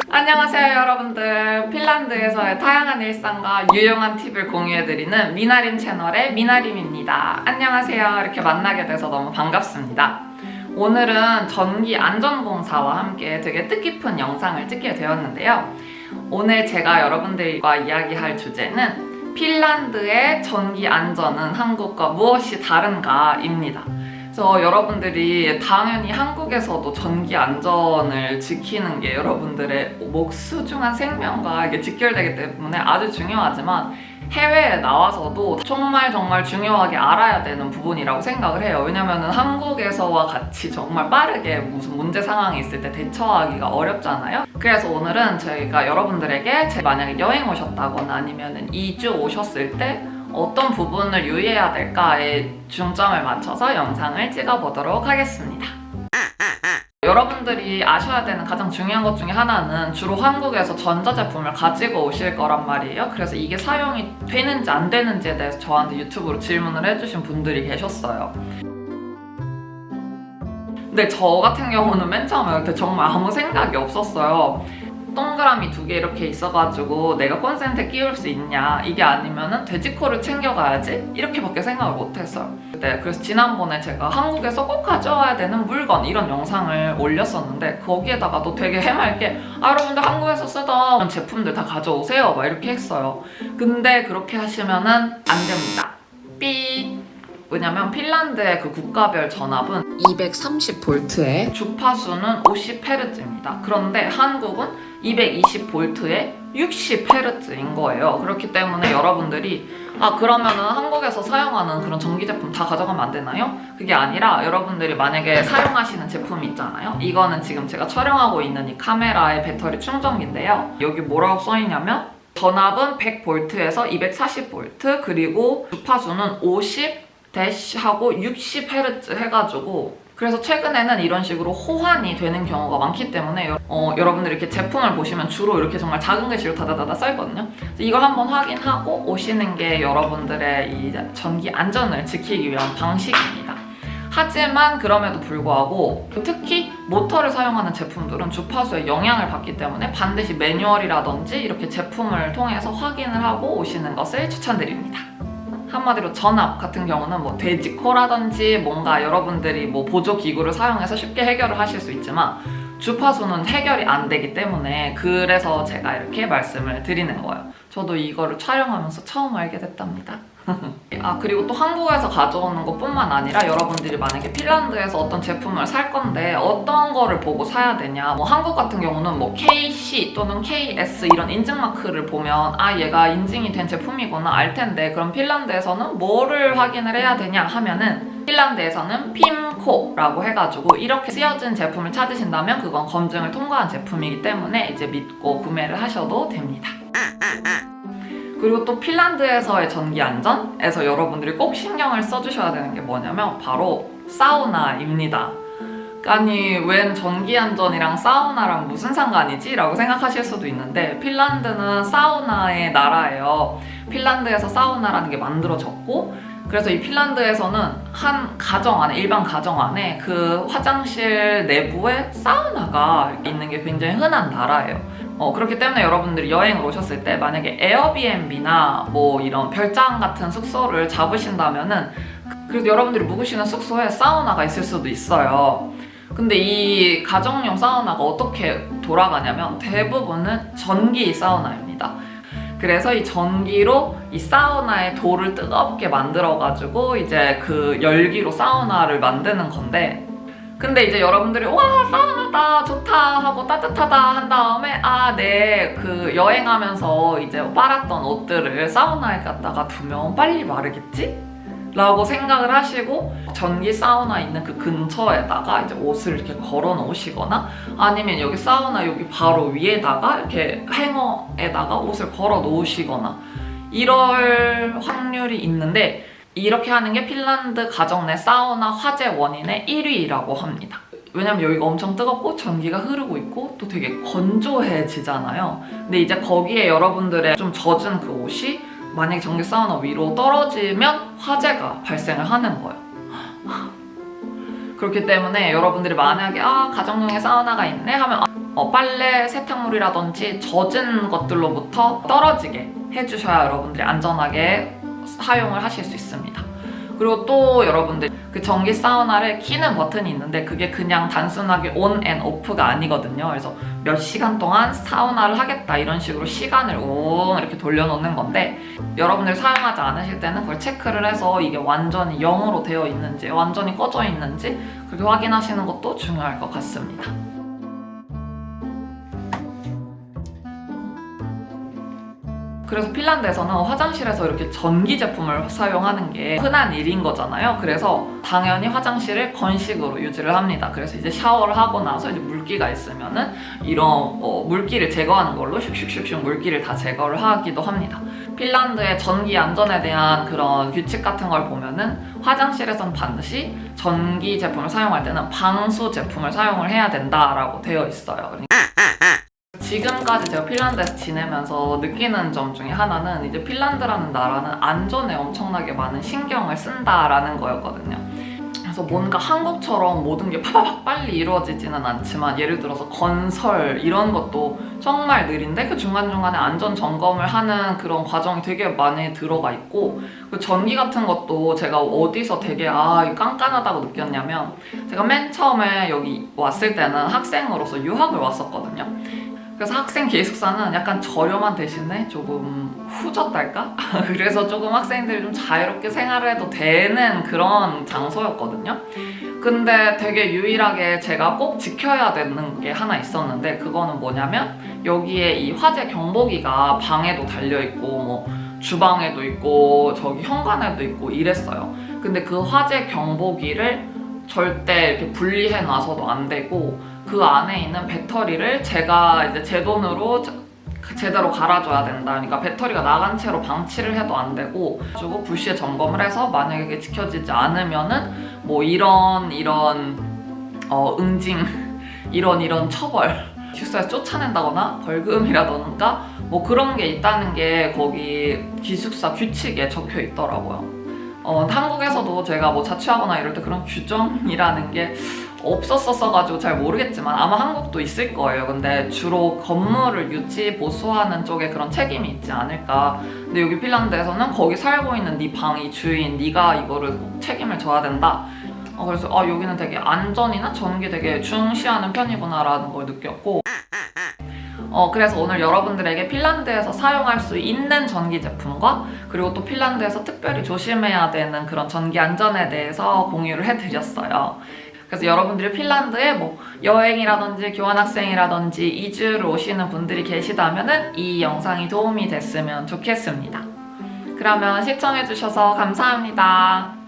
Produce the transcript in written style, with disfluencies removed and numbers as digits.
안녕하세요 여러분들. 핀란드에서의 다양한 일상과 유용한 팁을 공유해드리는 미나림 채널의 미나림입니다. 안녕하세요. 이렇게 만나게 돼서 너무 반갑습니다. 오늘은 전기 안전공사와 함께 되게 뜻깊은 영상을 찍게 되었는데요. 오늘 제가 여러분들과 이야기할 주제는 핀란드의 전기 안전은 한국과 무엇이 다른가입니다. 그래서 여러분들이 당연히 한국에서도 전기 안전을 지키는 게 여러분들의 소중한 생명과 이게 직결되기 때문에 아주 중요하지만 해외에 나와서도 정말 중요하게 알아야 되는 부분이라고 생각을 해요. 왜냐면은 한국에서와 같이 정말 빠르게 무슨 문제 상황이 있을 때 대처하기가 어렵잖아요. 그래서 오늘은 저희가 여러분들에게 만약에 여행 오셨다거나 아니면은 2주 오셨을 때 어떤 부분을 유의해야 될까에 중점을 맞춰서 영상을 찍어보도록 하겠습니다. 여러분들이 아셔야 되는 가장 중요한 것 중에 하나는 주로 한국에서 전자제품을 가지고 오실 거란 말이에요. 그래서 이게 사용이 되는지 안 되는지에 대해서 저한테 유튜브로 질문을 해주신 분들이 계셨어요. 근데 저 같은 경우는 맨 처음에 올 때 정말 아무 생각이 없었어요. 동그라미 2개 이렇게 있어가지고 내가 콘센트에 끼울 수 있냐, 이게 아니면은 돼지코를 챙겨가야지, 이렇게밖에 생각을 못했어요. 그래서 지난번에 제가 한국에서 꼭 가져와야 되는 물건 이런 영상을 올렸었는데 거기에다가도 되게 해맑게 여러분들 한국에서 쓰던 제품들 다 가져오세요 막 이렇게 했어요. 근데 그렇게 하시면은 안 됩니다. 삐. 왜냐면 핀란드의 그 국가별 전압은 230V에 주파수는 50Hz입니다. 그런데 한국은 220V에 60Hz인 거예요. 그렇기 때문에 여러분들이 그러면은 한국에서 사용하는 그런 전기 제품 다 가져가면 안 되나요? 그게 아니라 여러분들이 만약에 사용하시는 제품이 있잖아요. 이거는 지금 제가 촬영하고 있는 이 카메라의 배터리 충전기인데요. 여기 뭐라고 써있냐면 전압은 100V에서 240V 그리고 주파수는 50 대시하고 60Hz 해가지고, 그래서 최근에는 이런 식으로 호환이 되는 경우가 많기 때문에 여러분들이 이렇게 제품을 보시면 주로 이렇게 정말 작은 글씨로 다다다다 써있거든요. 이걸 한번 확인하고 오시는 게 여러분들의 이 전기 안전을 지키기 위한 방식입니다. 하지만 그럼에도 불구하고 특히 모터를 사용하는 제품들은 주파수에 영향을 받기 때문에 반드시 매뉴얼이라든지 이렇게 제품을 통해서 확인을 하고 오시는 것을 추천드립니다. 한마디로 전압 같은 경우는 뭐 돼지코라든지 뭔가 여러분들이 뭐 보조기구를 사용해서 쉽게 해결을 하실 수 있지만 주파수는 해결이 안 되기 때문에 그래서 제가 이렇게 말씀을 드리는 거예요. 저도 이거를 촬영하면서 처음 알게 됐답니다. 그리고 또 한국에서 가져오는 것뿐만 아니라 여러분들이 만약에 핀란드에서 어떤 제품을 살 건데 어떤 거를 보고 사야 되냐, 뭐 한국 같은 경우는 뭐 KC 또는 KS 이런 인증 마크를 보면 얘가 인증이 된 제품이구나 알 텐데, 그럼 핀란드에서는 뭐를 확인을 해야 되냐 하면은 핀란드에서는 PIMCO라고 해가지고 이렇게 쓰여진 제품을 찾으신다면 그건 검증을 통과한 제품이기 때문에 이제 믿고 구매를 하셔도 됩니다. 그리고 또 핀란드에서의 전기 안전에서 여러분들이 꼭 신경을 써주셔야 되는 게 뭐냐면 바로 사우나입니다. 아니 웬 전기 안전이랑 사우나랑 무슨 상관이지? 라고 생각하실 수도 있는데 핀란드는 사우나의 나라예요. 핀란드에서 사우나라는 게 만들어졌고, 그래서 이 핀란드에서는 한 가정 안에, 일반 가정 안에 그 화장실 내부에 사우나가 있는 게 굉장히 흔한 나라예요. 그렇기 때문에 여러분들이 여행을 오셨을 때 만약에 에어비앤비나 뭐 이런 별장 같은 숙소를 잡으신다면은 그래서 여러분들이 묵으시는 숙소에 사우나가 있을 수도 있어요. 근데 이 가정용 사우나가 어떻게 돌아가냐면 대부분은 전기 사우나입니다. 그래서 이 전기로 이 사우나의 돌을 뜨겁게 만들어가지고 이제 그 열기로 사우나를 만드는 건데, 근데 이제 여러분들이 와 사우나다 좋다 하고 따뜻하다 한 다음에 네 그 여행하면서 이제 빨았던 옷들을 사우나에 갖다가 두면 빨리 마르겠지? 라고 생각을 하시고 전기 사우나 있는 그 근처에다가 이제 옷을 이렇게 걸어 놓으시거나 아니면 여기 사우나 여기 바로 위에다가 이렇게 행어에다가 옷을 걸어 놓으시거나 이럴 확률이 있는데, 이렇게 하는 게 핀란드 가정 내 사우나 화재 원인의 1위라고 합니다. 왜냐면 여기가 엄청 뜨겁고 전기가 흐르고 있고 또 되게 건조해지잖아요. 근데 이제 거기에 여러분들의 좀 젖은 그 옷이 만약에 전기 사우나 위로 떨어지면 화재가 발생을 하는 거예요. 그렇기 때문에 여러분들이 만약에 가정용의 사우나가 있네 하면 빨래, 세탁물이라든지 젖은 것들로부터 떨어지게 해주셔야 여러분들이 안전하게 사용을 하실 수 있습니다. 그리고 또 여러분들 그 전기 사우나를 켜는 버튼이 있는데 그게 그냥 단순하게 온 앤 오프가 아니거든요. 그래서 몇 시간 동안 사우나를 하겠다 이런 식으로 시간을 이렇게 돌려놓는 건데 여러분들 사용하지 않으실 때는 그걸 체크를 해서 이게 완전히 0으로 되어 있는지 완전히 꺼져 있는지 그렇게 확인하시는 것도 중요할 것 같습니다. 그래서 핀란드에서는 화장실에서 이렇게 전기 제품을 사용하는 게 흔한 일인 거잖아요. 그래서 당연히 화장실을 건식으로 유지를 합니다. 그래서 이제 샤워를 하고 나서 이제 물기가 있으면은 이런 물기를 제거하는 걸로 슉슉슉슉 물기를 다 제거를 하기도 합니다. 핀란드의 전기 안전에 대한 그런 규칙 같은 걸 보면은 화장실에서는 반드시 전기 제품을 사용할 때는 방수 제품을 사용을 해야 된다라고 되어 있어요. 지금까지 제가 핀란드에서 지내면서 느끼는 점 중에 하나는 이제 핀란드라는 나라는 안전에 엄청나게 많은 신경을 쓴다라는 거였거든요. 그래서 뭔가 한국처럼 모든 게 파바박 빨리 이루어지지는 않지만 예를 들어서 건설 이런 것도 정말 느린데 그 중간중간에 안전 점검을 하는 그런 과정이 되게 많이 들어가 있고 그 전기 같은 것도 제가 어디서 되게 깐깐하다고 느꼈냐면 제가 맨 처음에 여기 왔을 때는 학생으로서 유학을 왔었거든요. 그래서 학생 기숙사는 약간 저렴한 대신에 조금 후졌달까? 그래서 조금 학생들이 좀 자유롭게 생활을 해도 되는 그런 장소였거든요. 근데 되게 유일하게 제가 꼭 지켜야 되는 게 하나 있었는데 그거는 뭐냐면 여기에 이 화재 경보기가 방에도 달려있고 뭐 주방에도 있고 저기 현관에도 있고 이랬어요. 근데 그 화재 경보기를 절대 이렇게 분리해 놔서도 안 되고 그 안에 있는 배터리를 제가 이제 제 돈으로 제대로 갈아줘야 된다. 그러니까 배터리가 나간 채로 방치를 해도 안 되고 그리고 불시에 점검을 해서 만약에 그게 지켜지지 않으면은 뭐 이런 응징 이런 처벌 기숙사에서 쫓아낸다거나 벌금이라던가 뭐 그런 게 있다는 게 거기 기숙사 규칙에 적혀 있더라고요. 한국에서도 제가 뭐 자취하거나 이럴 때 그런 규정이라는 게 없었어가지고 잘 모르겠지만 아마 한국도 있을 거예요. 근데 주로 건물을 유지 보수하는 쪽에 그런 책임이 있지 않을까. 근데 여기 핀란드에서는 거기 살고 있는 네 방이 주인, 네가 이거를 꼭 책임을 져야 된다. 그래서 여기는 되게 안전이나 전기 되게 중시하는 편이구나라는 걸 느꼈고 그래서 오늘 여러분들에게 핀란드에서 사용할 수 있는 전기 제품과 그리고 또 핀란드에서 특별히 조심해야 되는 그런 전기 안전에 대해서 공유를 해드렸어요. 그래서 여러분들이 핀란드에 뭐 여행이라든지 교환학생이라든지 이주를 오시는 분들이 계시다면 이 영상이 도움이 됐으면 좋겠습니다. 그러면 시청해주셔서 감사합니다.